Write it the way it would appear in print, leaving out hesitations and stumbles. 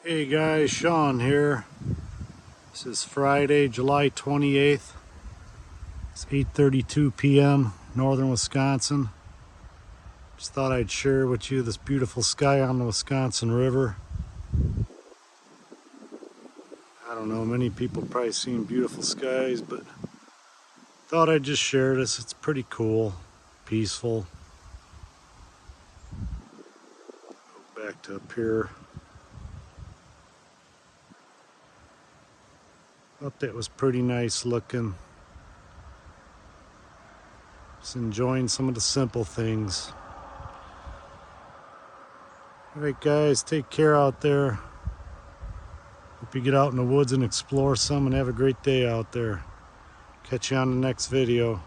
Hey guys, Sean here. This is Friday, July 28th. It's 8:32 p.m. northern Wisconsin. Just thought I'd share with you this beautiful sky on the Wisconsin River. I don't know, many people probably seen beautiful skies, but thought I'd just share this. It's pretty cool, peaceful. Go back to up here. Thought that was pretty nice looking. Just enjoying some of the simple things. Alright guys, take care out there. Hope you get out in the woods and explore some and have a great day out there. Catch you on the next video.